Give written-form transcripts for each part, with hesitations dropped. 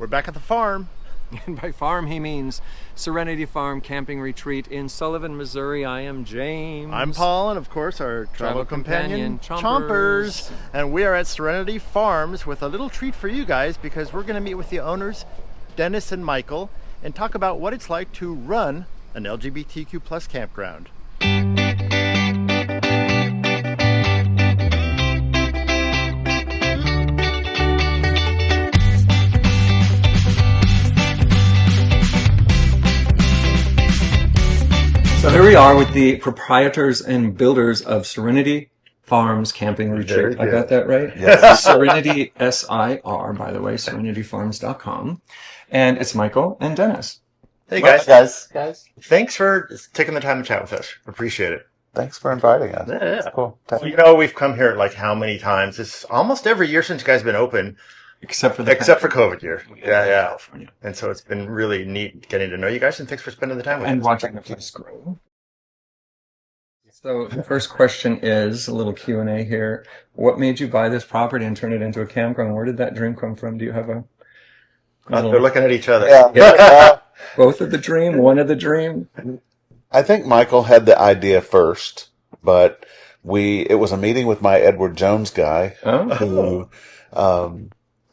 We're back at the farm. And by farm, he means SIRenity Farm Camping Retreat in Sullivan, Missouri. I am James. I'm Paul, and of course our travel companion, Chompers. And we are at SIRenity Farms with a little treat for you guys because we're going to meet with the owners, Dennis and Michael, and talk about what it's like to run an LGBTQ plus campground. So here we are with the proprietors and builders of SIRenity Farms Camping Retreat. I got that right? Yes. SIRenity, S-I-R, by the way, SIRenityFarms.com. And it's Michael and Dennis. Hey guys. Guys. Thanks for taking the time to chat with us. Appreciate it. Thanks for inviting us. Yeah. Cool. Well, you know, we've come here like how many times? It's almost every year since you guys have been open. Except for COVID year. Yeah. California. And so it's been really neat getting to know you guys, and thanks for spending the time with us. And watching the place grow. So the first question is a little Q&A here. What made you buy this property and turn it into a campground? Where did that dream come from? Do you have a... They're looking at each other. Yeah. Both of the dream? One of the dream? I think Michael had the idea first, but it was a meeting with my Edward Jones guy who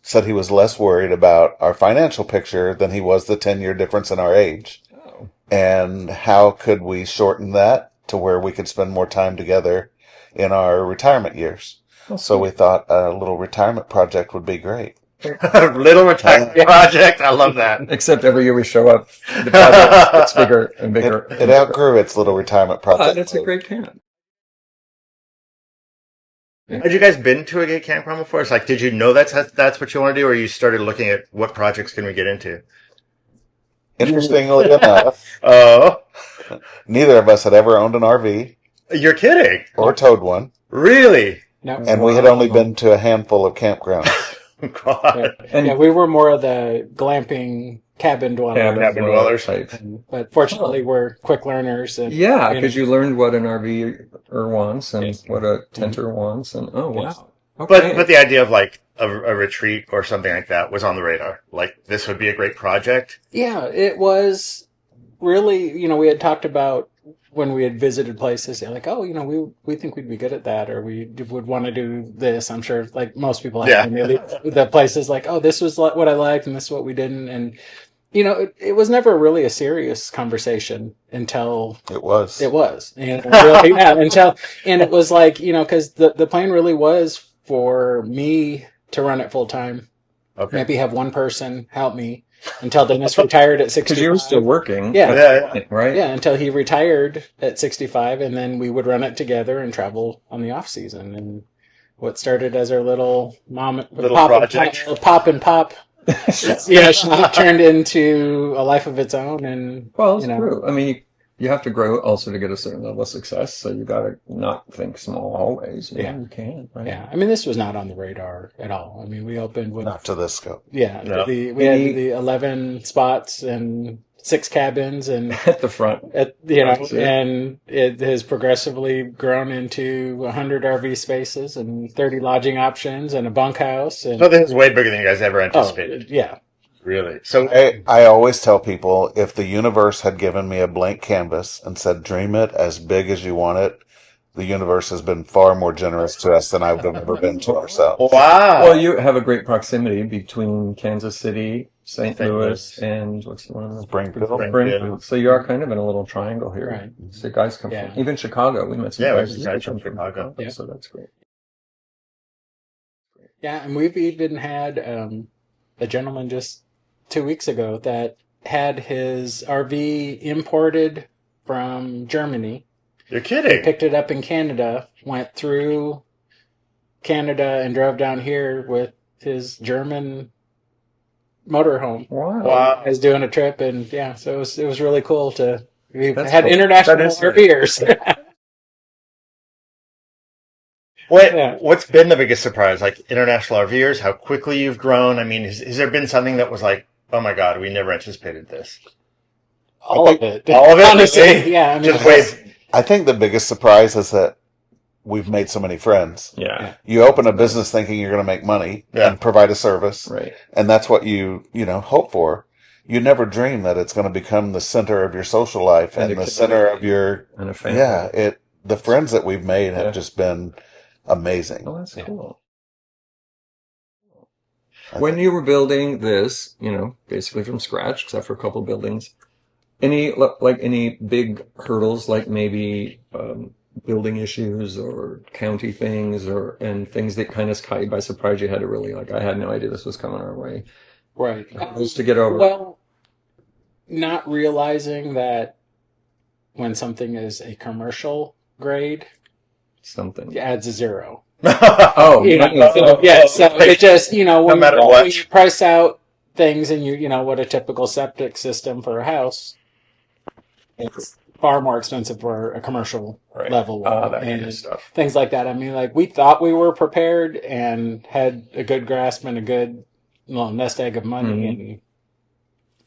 said he was less worried about our financial picture than he was the 10-year difference in our age. Oh. And how could we shorten that to where we could spend more time together in our retirement years? So we thought a little retirement project would be great. Little retirement project. I love that. Except every year we show up, the project gets bigger and bigger. It outgrew its little retirement project. That's a great camp. Had you guys been to a gay campground before? It's like, did you know that's what you want to do, or you started looking at what projects can we get into? Interestingly enough, neither of us had ever owned an RV. You're kidding. Or towed one. Really? No. And we had only been to a handful of campgrounds. God. Yeah, we were more of the glamping cabin dwellers. Cabin dwellers. But fortunately, we're quick learners. And, Yeah, because you learned what an RVer wants and what a tenter wants. And oh, wow. Okay. But the idea of like a retreat or something like that was on the radar. Like, this would be a great project. Yeah, it was really, we had talked about when we had visited places, like, we think we'd be good at that, or we would want to do this. I'm sure, like most people have. Yeah. The places like, this was what I liked and this is what we didn't. And, it was never really a serious conversation until... It was. And it was like, because the plan really was for me to run it full time. Okay. Maybe have one person help me until Dennis retired at 65. Because you were still working. Yeah. Right? Yeah, until he retired at 65, and then we would run it together and travel on the off season. And what started as our little project. pop and pop, turned into a life of its own. And Well, it's true. I mean, you have to grow also to get a certain level of success, so you got to not think small always. You can, right? Yeah, I mean, this was not on the radar at all. I mean, we opened with... Not to this scope. Yeah, No. we had the 11 spots and 6 cabins and... At the front. And it has progressively grown into 100 RV spaces and 30 lodging options and a bunkhouse. And, So this is way bigger than you guys ever anticipated. yeah. Really? So I always tell people, if the universe had given me a blank canvas and said, dream it as big as you want it, the universe has been far more generous to us than I would have ever been to ourselves. wow. Well, you have a great proximity between Kansas City, St. Louis, and what's the one of those? Springfield. So you are kind of in a little triangle here. Right. So guys come from even Chicago. We met some guys from Chicago. Yeah. So that's great. Yeah, and we've even had a gentleman just 2 weeks ago that had his RV imported from Germany. You're He kidding. picked it up in Canada, went through Canada, and drove down here with his German motorhome. Wow. I was doing a trip, and so it was really cool to... We That's had cool. international That is RVers. What's been the biggest surprise? Like, international RVers, how quickly you've grown? I mean, has there been something that was like, oh my God, we never anticipated this? All of it. All of it? Honestly, yeah. I mean, Just wait. I think the biggest surprise is that we've made so many friends. Yeah. You open a business thinking you're going to make money and provide a service. Right. And that's what you hope for. You never dream that it's going to become the center of your social life and the center of your, and a family. Yeah, the friends that we've made have just been amazing. Oh, that's cool. When you were building this, basically from scratch, except for a couple buildings, any big hurdles, like maybe building issues or county things and things that kind of caught you by surprise? You had to really I had no idea this was coming our way. Right. Hurdles to get over. Well, not realizing that when something is a commercial grade, something adds a zero. So it just, when what. you price out things and what a typical septic system for a house, it's far more expensive for a commercial level one and stuff. Things like that. I mean, we thought we were prepared and had a good grasp and a good nest egg of money, and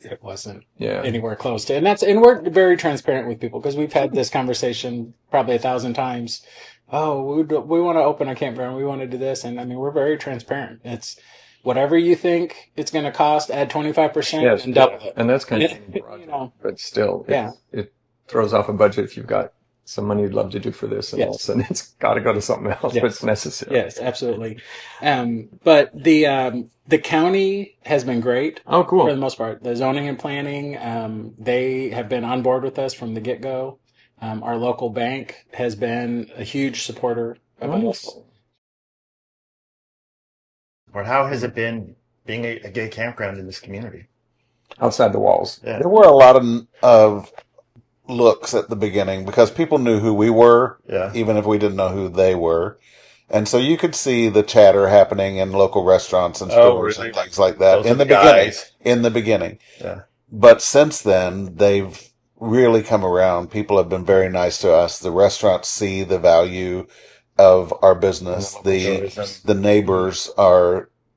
it wasn't anywhere close to. And we're very transparent with people because we've had this conversation probably 1,000 times. Oh, we want to open a campground. We want to do this. And I mean, we're very transparent. It's whatever you think it's going to cost, add 25% and double it. And that's kind of, but still, it throws off a budget if you've got some money you'd love to do for this. And all of a sudden it's got to go to something else, but it's necessary. Yes, absolutely. But the county has been great. Oh, cool. For the most part. The zoning and planning, they have been on board with us from the get-go. Our local bank has been a huge supporter of us. Or how has it been being a gay campground in this community? Outside the walls. Yeah. There were a lot of looks at the beginning because people knew who we were, even if we didn't know who they were. And so you could see the chatter happening in local restaurants and stores and things like that in the beginning. Yeah. But since then, they've really come around. People have been very nice to us. The restaurants see the value of our business. The neighbors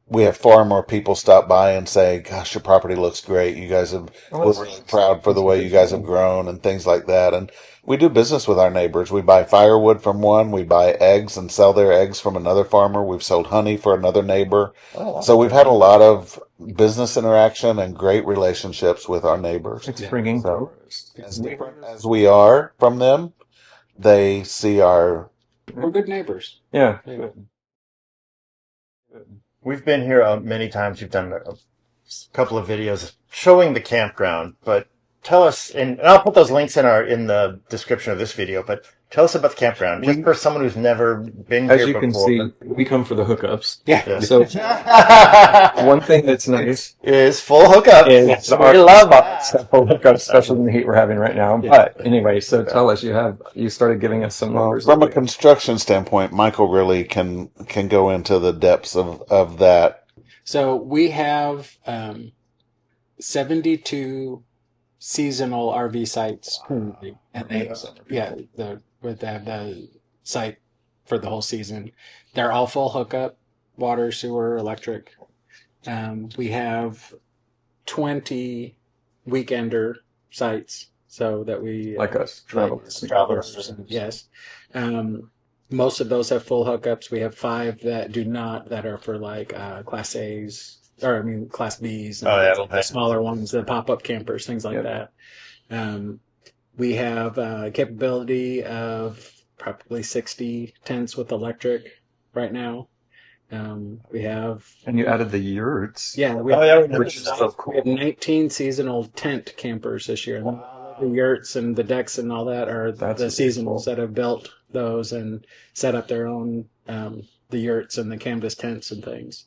we have far more people stop by and say, gosh, your property looks great. You guys we're really proud for the way you guys have grown and things like that. And we do business with our neighbors. We buy firewood from one. We buy eggs and sell their eggs from another farmer. We've sold honey for another neighbor. Oh, wow. So we've had a lot of business interaction and great relationships with our neighbors. It's bringing tourists. As different as we are from them, they see we're good neighbors. Yeah. We've been here many times. We've done a couple of videos showing the campground, but tell us, and I'll put those links in the description of this video, but tell us about the campground, just for someone who's never been here before. As you can see, we come for the hookups. Yeah. So one thing that's nice is full hookup. We love that. Full hookups, especially in the heat we're having right now. Yeah. But anyway, so tell us, you started giving us some numbers. From a construction standpoint, Michael really can go into the depths of that. So we have 72 seasonal RV sites currently, and they have the site for the whole season. They're all full hookup, water, sewer, electric. We have 20 weekender sites, so that we like us travelers. Yes. Most of those have full hookups. We have 5 that do not, that are for Class A's. Class B's, and the smaller ones, the pop-up campers, things like that. We have a capability of probably 60 tents with electric right now. We have... And you added the yurts. Yeah, which is so cool. We have 19 seasonal tent campers this year. The yurts and the decks and all that are the seasonals that have built those and set up their own, the yurts and the canvas tents and things.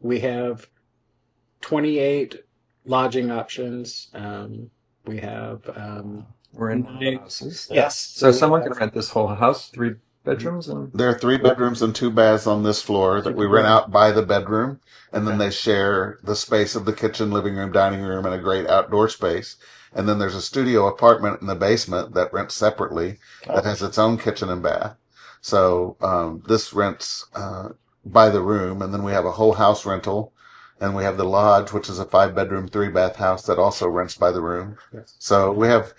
We have 28 lodging options. We have... we're in houses. Yes. So someone can rent this whole house, 3 bedrooms? There are 3 bedrooms and 2 baths on this floor that we rent out by the bedroom. And then they share the space of the kitchen, living room, dining room, and a great outdoor space. And then there's a studio apartment in the basement that rents separately that has its own kitchen and bath. So this rents... by the room, and then we have a whole house rental, and we have the lodge, which is a 5-bedroom, 3-bath house that also rents by the room. Yes. So we have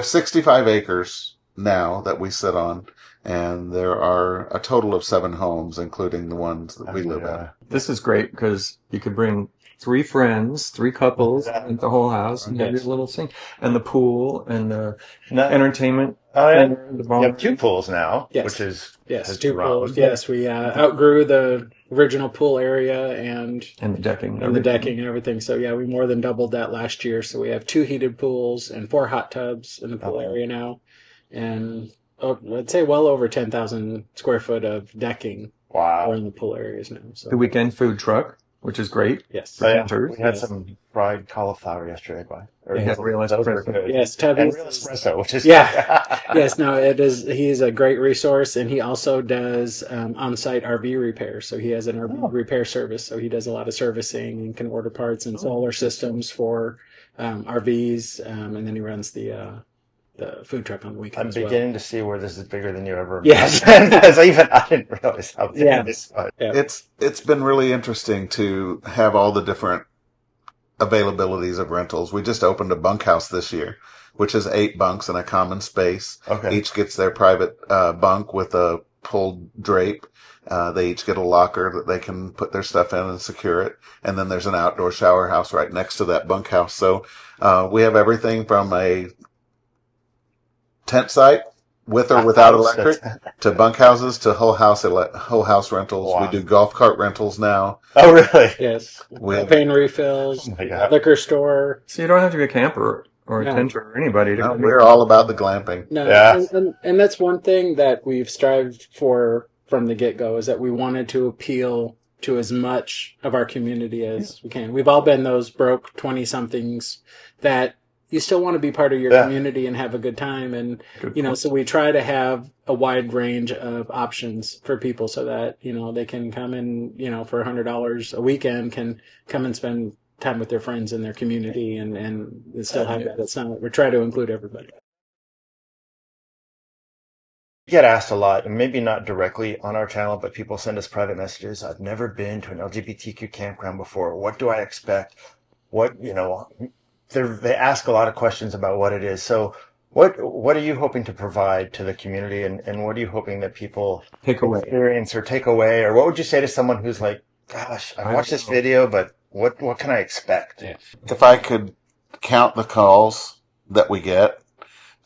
65 acres now that we sit on, and there are a total of 7 homes, including the ones that we live in. This is great because you could bring 3 friends, 3 couples, and the whole house, and have your little thing, and the pool, and the entertainment. Center, the you have 2 pools now, which is 2 pools. Yes, we outgrew the original pool area and the decking, and everything. So yeah, we more than doubled that last year. So we have 2 heated pools and 4 hot tubs in the pool area now, and I'd say well over 10,000 square foot of decking. Wow, in the pool areas now. So the weekend food truck, which is great. Yes, we had some fried cauliflower yesterday. Real espresso. Yes, Tubby. And real espresso, which is yes. No, it is. He's a great resource, and he also does on-site RV repair. So he has an RV repair service. So he does a lot of servicing and can order parts and solar systems for RVs, and then he runs the food truck on the weekend. I'm beginning to see where this is bigger than you ever Yes. Because I didn't realize how big this was. Yeah. It's been really interesting to have all the different availabilities of rentals. We just opened a bunkhouse this year, which is 8 bunks in a common space. Okay. Each gets their private bunk with a pulled drape. They each get a locker that they can put their stuff in and secure it. And then there's an outdoor shower house right next to that bunkhouse. So we have everything from a tent site with or without electric to bunkhouses to whole house rentals. Wow. We do golf cart rentals now. Oh, really? Yes. Propane refills, liquor store. So you don't have to be a camper or a tenter or anybody. We're all about the glamping. No, yeah. And that's one thing that we've strived for from the get-go, is that we wanted to appeal to as much of our community as we can. We've all been those broke 20-somethings that you still want to be part of your community and have a good time. And, so we try to have a wide range of options for people so that, they can come in, for $100 a weekend, can come and spend time with their friends in their community and still have that. It's not, we try to include everybody. We get asked a lot, and maybe not directly on our channel, but people send us private messages. I've never been to an LGBTQ campground before. What do I expect? They ask a lot of questions about what it is. So what are you hoping to provide to the community, and what are you hoping that people experience or take away? Or what would you say to someone who's like, gosh, I watched this video, but what can I expect? Yeah. If I could count the calls that we get,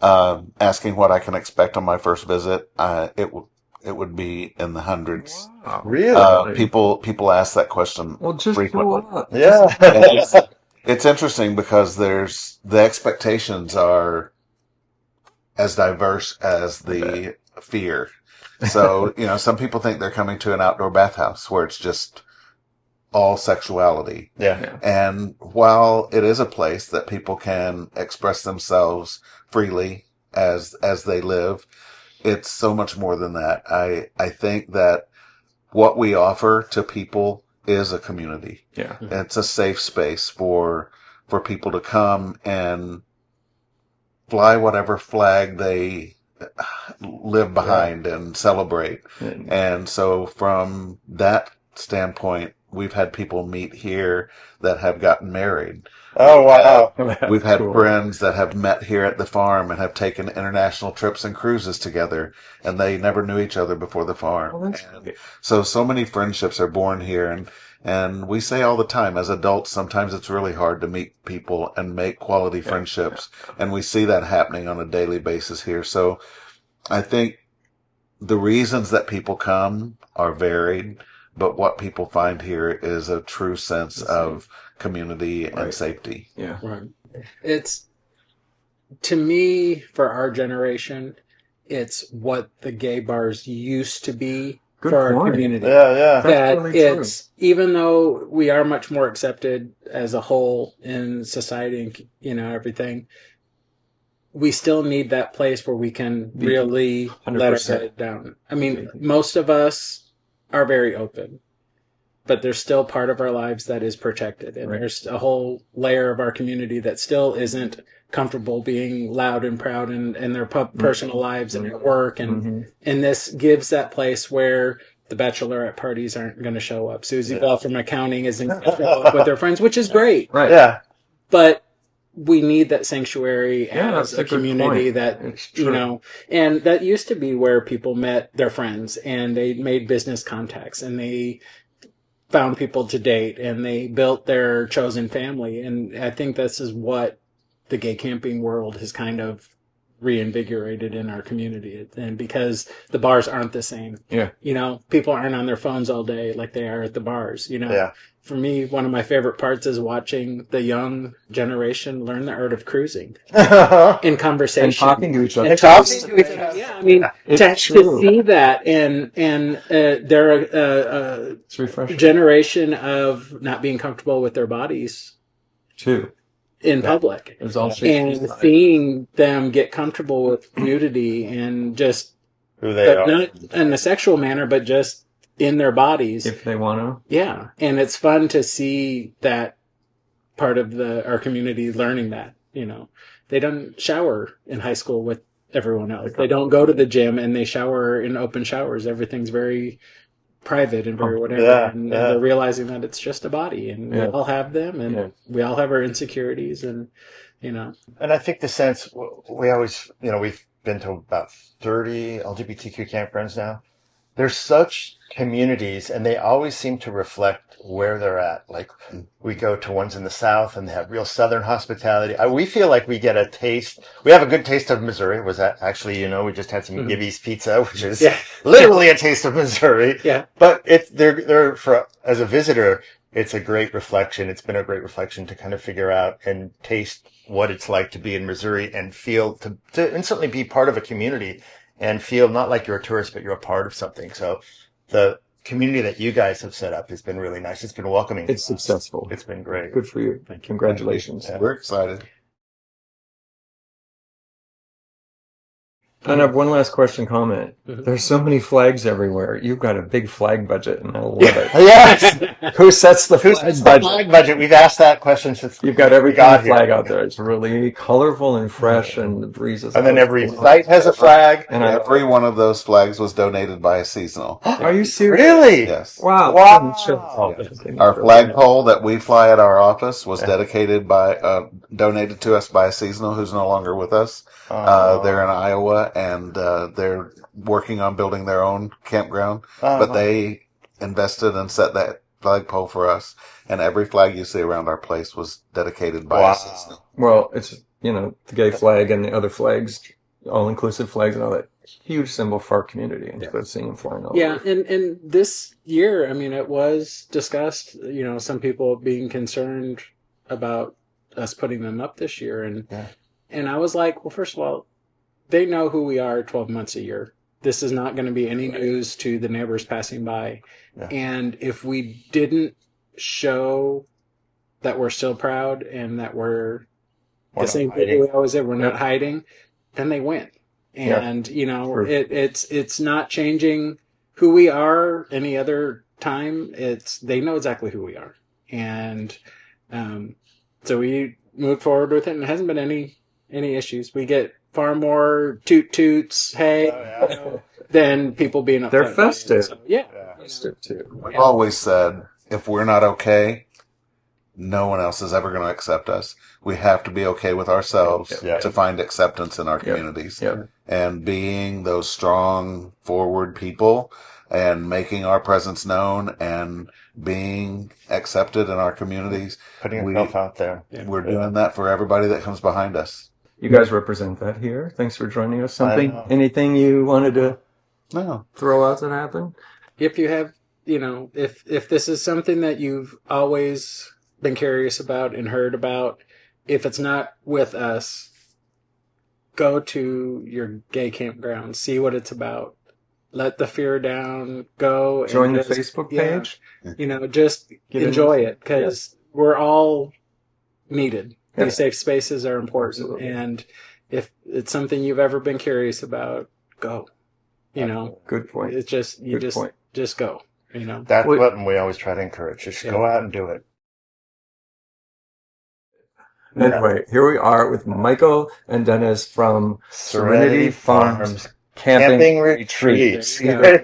asking what I can expect on my first visit, it would be in the hundreds. Wow. Really? People ask that question frequently. Yeah. It's interesting because the expectations are as diverse as the fear. So, some people think they're coming to an outdoor bathhouse where it's just all sexuality. Yeah. And while it is a place that people can express themselves freely as they live, it's so much more than that. I think that what we offer to people is a community. Yeah. It's a safe space for people to come and fly whatever flag they live behind and celebrate. Mm-hmm. And so from that standpoint, we've had people meet here that have gotten married. Oh, wow. We've had friends that have met here at the farm and have taken international trips and cruises together, and they never knew each other before the farm. So many friendships are born here, and we say all the time, as adults, sometimes it's really hard to meet people and make quality friendships, and we see that happening on a daily basis here. So I think the reasons that people come are varied, but what people find here is a true sense of community and safety. Yeah. Right. It's, to me, for our generation, it's what the gay bars used to be for our community. Yeah. That really it's true. Even though we are much more accepted as a whole in society and, everything, we still need that place where we can really 100%. Let our head down. I mean, most of us are very open, but there's still part of our lives that is protected. And there's a whole layer of our community that still isn't comfortable being loud and proud in their personal lives and at work. And this gives that place where the bachelorette parties aren't going to show up. Susie Bell from accounting isn't going to show up with her friends, which is great. Right. Yeah. But we need that sanctuary as a community that, and that used to be where people met their friends and they made business contacts and they found people to date and they built their chosen family. And I think this is what the gay camping world has kind of reinvigorated in our community. And because the bars aren't the same, people aren't on their phones all day like they are at the bars, For me, one of my favorite parts is watching the young generation learn the art of cruising in conversation. And talking to each other. Yeah, I mean, to see that and they're a generation of not being comfortable with their bodies. Too. In public. And seeing them get comfortable with nudity and just who they are. Not in a sexual manner, but just in their bodies. If they want to. Yeah. And it's fun to see that part of our community learning that, They don't shower in high school with everyone else. They don't go to the gym and they shower in open showers. Everything's very private and very whatever. And they're realizing that it's just a body and we all have them and we all have our insecurities and, And I think the sense we always, we've been to about 30 LGBTQ campgrounds now. There's such communities and they always seem to reflect where they're at. Like we go to ones in the South and they have real Southern hospitality. We feel like we get a taste. We have a good taste of Missouri. Was that actually, we just had some Gibby's pizza, which is literally a taste of Missouri. Yeah. But they're as a visitor, it's a great reflection. It's been a great reflection to kind of figure out and taste what it's like to be in Missouri and feel to instantly be part of a community and feel not like you're a tourist, but you're a part of something. So the community that you guys have set up has been really nice. It's been welcoming. It's successful. It's been great. Good for you. Thank you. Congratulations. Yeah. We're excited. And I have one last comment. There's so many flags everywhere. You've got a big flag budget, and I love it. Yes. Who sets the flag budget? We've asked that question since you've got every kind of flag out there. It's really colorful and fresh, and the breeze is. And then every site has a flag. And every one of those flags was donated by a seasonal. Are you serious? Really? Yes. Wow. Our flagpole that we fly at our office was donated to us by a seasonal who's no longer with us. They're in Iowa. And they're working on building their own campground. But they invested and set that flagpole for us. And every flag you see around our place was dedicated by us. Well, it's, the gay flag and the other flags, all-inclusive flags and all that. Huge symbol for our community. And so seeing them flying all over. And this year, it was discussed, some people being concerned about us putting them up this year. And I was like, well, first of all, they know who we are 12 months a year. This is not going to be any news to the neighbors passing by. Yeah. And if we didn't show that we're still proud and that we're the same people we always did, we're not hiding, then they win. And, it's not changing who we are any other time. They know exactly who we are. And so we moved forward with it and it hasn't been any issues. We get far more toot-toots, hey, than people being upset. They're festive. So, festive, too. We've always said, if we're not okay, no one else is ever going to accept us. We have to be okay with ourselves to find acceptance in our communities. And being those strong, forward people and making our presence known and being accepted in our communities. Putting yourself out there. We're doing that for everybody that comes behind us. You guys represent that here. Thanks for joining us. Anything you wanted to throw out that happened? If you have, if this is something that you've always been curious about and heard about, if it's not with us, go to your gay campground, see what it's about. Let the fear down, go. Join the Facebook page. Just enjoy it because we're all needed. These safe spaces are important. Absolutely. And if it's something you've ever been curious about, go. Good point. It's just, just go. That's what we always try to encourage. Just go out and do it. Anyway, here we are with Michael and Dennis from SIRenity Farms Camping Retreat. More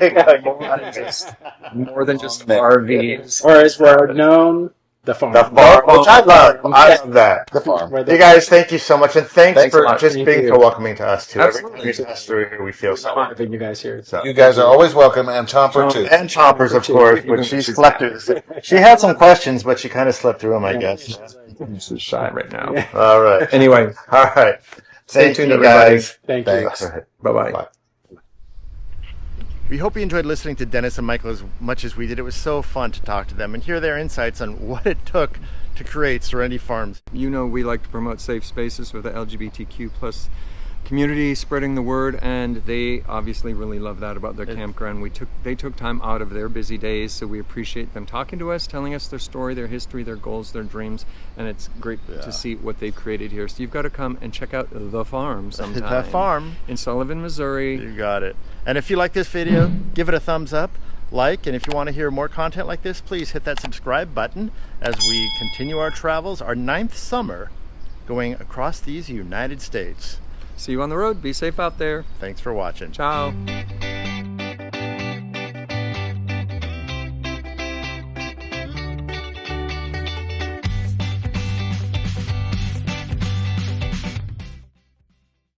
than just RVs. Or as we're known The farm. The farm, which I love. I love that. The farm. You guys, thank you so much, and thanks a for lot. just Thank being you. so welcoming to us too. Absolutely. Every time we pass through here, we feel so. Having you guys here. So. You guys are always welcome, and Chomper too. And Chompers, of course, but she slept through. She had some questions, but she kind of slept through them, I guess. She's shy right now. All right. Anyway, All right. stay Thank tuned, you, everybody. guys. Thank you. Thanks. All right. Bye-bye. Bye. We hope you enjoyed listening to Dennis and Michael as much as we did. It was so fun to talk to them and hear their insights on what it took to create SIRenity Farms. You know we like to promote safe spaces for the LGBTQ plus community, spreading the word, and they obviously really love that about their campground. They took time out of their busy days, so we appreciate them talking to us, telling us their story, their history, their goals, their dreams, and it's great to see what they've created here. So you've got to come and check out the farm sometime. The farm in Sullivan, Missouri. You got it. And if you like this video, give it a thumbs up, and if you want to hear more content like this, please hit that subscribe button as we continue our travels, our 9th summer going across these United States. See you on the road. Be safe out there. Thanks for watching. Ciao.